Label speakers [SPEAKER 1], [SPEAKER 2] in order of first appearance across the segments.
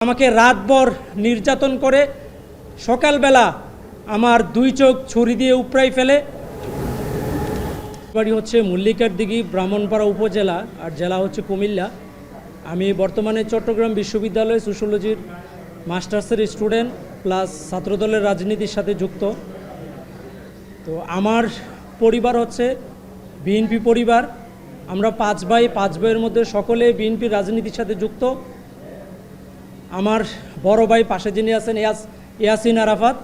[SPEAKER 1] আমাকে রাতভর নির্যাতন করে সকালবেলা আমার দুই চোখ ছুরি দিয়ে উপড়াই ফেলে। বাড়ি হচ্ছে মল্লিকার দিঘি, ব্রাহ্মণপাড়া উপজেলা, আর জেলা হচ্ছে কুমিল্লা। আমি বর্তমানে চট্টগ্রাম বিশ্ববিদ্যালয়ে সোশ্যোলজির মাস্টার্সের স্টুডেন্ট প্লাস ছাত্রদলের রাজনীতির সাথে যুক্ত। তো আমার পরিবার হচ্ছে বিএনপি পরিবার। আমরা পাঁচ ভাইয়ের মধ্যে সকলে বিএনপির রাজনীতির সাথে যুক্ত। আমার বড় ভাই পাশে যিনি আছেন ইয়াসিন আরাফাত,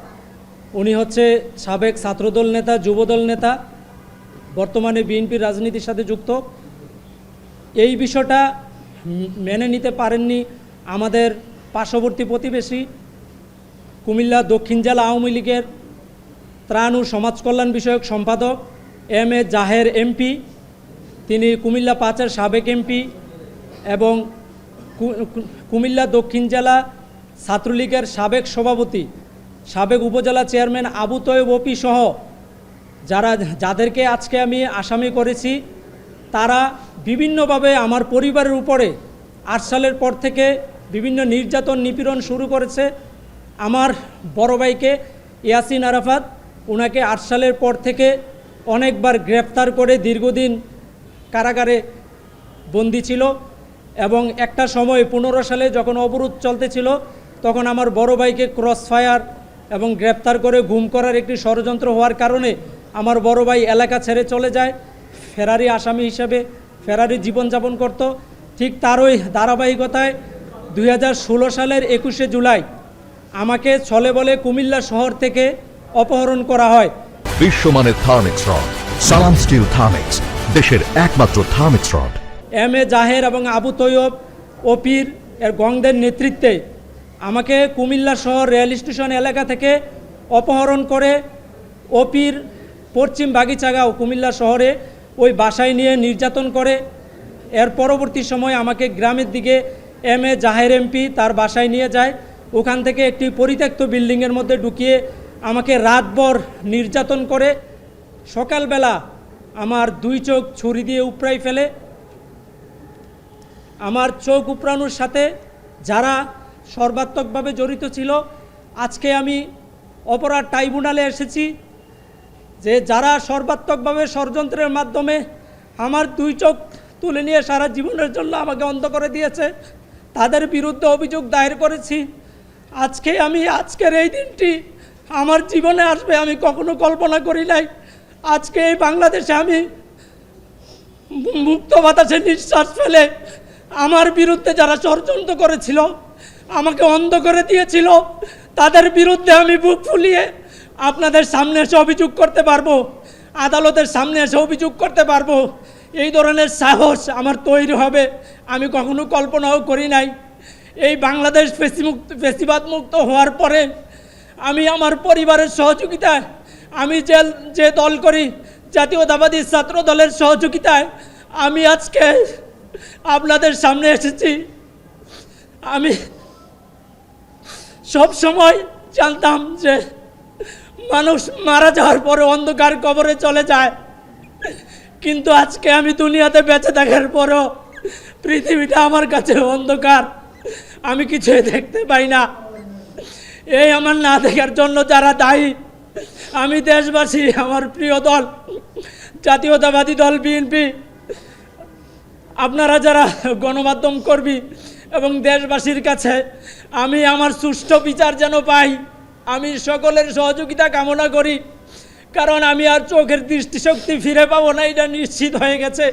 [SPEAKER 1] উনি হচ্ছে সাবেক ছাত্রদল নেতা, যুবদল নেতা, বর্তমানে বিএনপির রাজনীতির সাথে যুক্ত। এই বিষয়টা মেনে নিতে পারেননি আমাদের পার্শ্ববর্তী প্রতিবেশী কুমিল্লা দক্ষিণ জেলা আওয়ামী লীগের ত্রাণ ও সমাজ কল্যাণ বিষয়ক সম্পাদক এম.এ. জাহের এমপি। তিনি কুমিল্লা ৫-এর সাবেক এমপি এবং কুমিল্লা দক্ষিণ জেলা ছাত্রলীগের সাবেক সভাপতি, সাবেক উপজেলা চেয়ারম্যান আবু তয়েব ওপি সহ যাদেরকে আজকে আমি আসামি করেছি, তারা বিভিন্নভাবে আমার পরিবারের উপরে ৮ সালের পর থেকে বিভিন্ন নির্যাতন নিপীড়ন শুরু করেছে। আমার বড় ভাইকে ইয়াসিন আরাফাত, ওনাকে ৮ সালের পর থেকে অনেকবার গ্রেফতার করে দীর্ঘদিন কারাগারে বন্দী ছিল এবং একটা সময় ১৫ সালে যখন অবরোধ চলতেছিল তখন আমার বড় ভাইকে ক্রস ফায়ার এবং গ্রেফতার করে গুম করার একটি ষড়যন্ত্র হওয়ার কারণে আমার বড় ভাই এলাকা ছেড়ে চলে যায়, ফেরারি আসামি হিসেবে ফেরারি জীবনযাপন করত। ঠিক তারই ধারাবাহিকতায় ২০১৬ সালের ২১শে জুলাই আমাকে ছলে বলে কুমিল্লা শহর থেকে অপহরণ করা হয়।
[SPEAKER 2] বিশ্বমানের থার্মিক্স রড, সালাম স্টিল থার্মিক্স, দেশের একমাত্র থার্মিক্স রড।
[SPEAKER 1] এম.এ. জাহের এবং আবু তৈয়ব ওপির এর গংদের নেতৃত্বে আমাকে কুমিল্লা শহর রেল স্টেশন এলাকা থেকে অপহরণ করে ওপির পশ্চিম বাগিচাগাঁও কুমিল্লা শহরে ওই বাসায় নিয়ে নির্যাতন করে। এর পরবর্তী সময় আমাকে গ্রামের দিকে এম.এ. জাহের এমপি তার বাসায় নিয়ে যায়। ওখান থেকে একটি পরিত্যক্ত বিল্ডিংয়ের মধ্যে ঢুকিয়ে আমাকে রাতভর নির্যাতন করে সকালবেলা আমার দুই চোখ ছুরি দিয়ে উপড়াই ফেলে। আমার চোখ উপড়ানোর সাথে যারা সর্বাত্মকভাবে জড়িত ছিল, আজকে আমি অপরাধ ট্রাইব্যুনালে এসেছি যে যারা সর্বাত্মকভাবে ষড়যন্ত্রের মাধ্যমে আমার দুই চোখ তুলে নিয়ে সারা জীবনের জন্য আমাকে অন্ধ করে দিয়েছে, তাদের বিরুদ্ধে অভিযোগ দায়ের করেছি। আজকের এই দিনটি আমার জীবনে আসবে আমি কখনো কল্পনা করি নাই। আজকে এই বাংলাদেশে আমি মুক্ত বাতাসে নিঃশ্বাস ফেলে আমার বিরুদ্ধে যারা ষড়যন্ত্র করেছিল, আমাকে অন্ধ করে দিয়েছিল, তাদের বিরুদ্ধে আমি বুক ফুলিয়ে আপনাদের সামনে এসে অভিযোগ করতে পারবো, আদালতের সামনে এসে অভিযোগ করতে পারবো। এই ধরনের সাহস আমার তৈরি হবে আমি কখনো কল্পনাও করি নাই। এই বাংলাদেশ ফেসিবাদ মুক্ত হওয়ার পরে আমি আমার পরিবারের সহযোগিতায়, আমি যে দল করি জাতীয়তাবাদী ছাত্র দলের সহযোগিতায় আমি আজকে আপনাদের সামনে এসেছি। আমি সব সময় জানতাম যে মানুষ মারা যাওয়ার পরে অন্ধকার কবরে চলে যায়, কিন্তু আজকে আমি দুনিয়াতে বেঁচে থাকার পরও পৃথিবীটা আমার কাছে অন্ধকার, আমি কিছুই দেখতে পাই না। এই আমার না দেখার জন্য যারা দায়ী, আমি দেশবাসী, আমার প্রিয় দল জাতীয়তাবাদী দল বিএনপি, আপনারা যারা গণমাধ্যম কর্মী এবং দেশবাসীর কাছে আমি আমার সুষ্ঠু বিচার যেন পাই, আমি সকলের সহযোগিতা কামনা করি। কারণ আমি আর চোখের দৃষ্টিশক্তি ফিরে পাবো না, এটা নিশ্চিত হয়ে গেছে।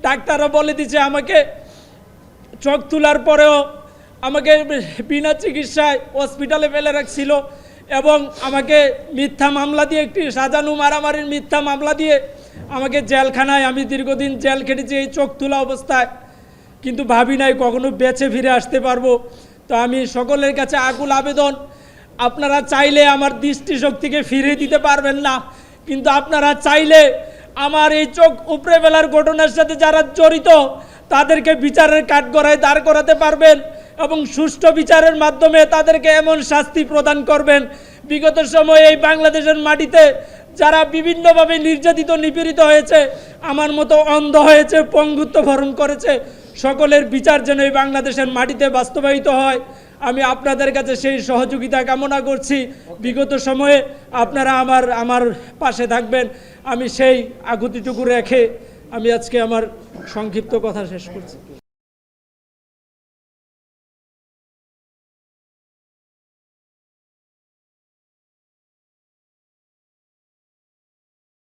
[SPEAKER 1] ডাক্তাররা বলে দিচ্ছে আমাকে চোখ তোলার পরেও আমাকে বিনা চিকিৎসায় হসপিটালে ফেলে রাখছিল এবং আমাকে মিথ্যা মামলা দিয়ে, একটি সাজানো মারামারির মিথ্যা মামলা দিয়ে আমাকে জেলখানায়, আমি দীর্ঘদিন জেল খেটেছি এই চোখ তোলা অবস্থায়, কিন্তু ভাবি নাই কখনো বেঁচে ফিরে আসতে পারবো। তো আমি সকলের কাছে আকুল আবেদন, আপনারা চাইলে আমার দৃষ্টিশক্তিকে ফিরিয়ে দিতে পারবেন না, কিন্তু আপনারা চাইলে আমার এই চোখ উপড়ে ফেলার ঘটনার সাথে যারা জড়িত তাদেরকে বিচারের কাঠগড়ায় দাঁড় করাতে পারবেন এবং সুষ্ঠু বিচারের মাধ্যমে তাদেরকে এমন শাস্তি প্রদান করবেন। বিগত সময়ে এই বাংলাদেশের মাটিতে যারা বিভিন্নভাবে নির্যাতিত নিপীড়িত হয়েছে, আমার মতো অন্ধ হয়েছে, পঙ্গুত্ব বরণ করেছে, সকলের বিচার যেন এই বাংলাদেশের মাটিতে বাস্তবায়িত হয়। আমি আপনাদের কাছে সেই সহযোগিতা কামনা করছি। বিগত সময়ে আপনারা আমার পাশে থাকবেন, আমি সেই আকুতিটুকু রেখে আমি আজকে আমার সংক্ষিপ্ত কথা শেষ করছি।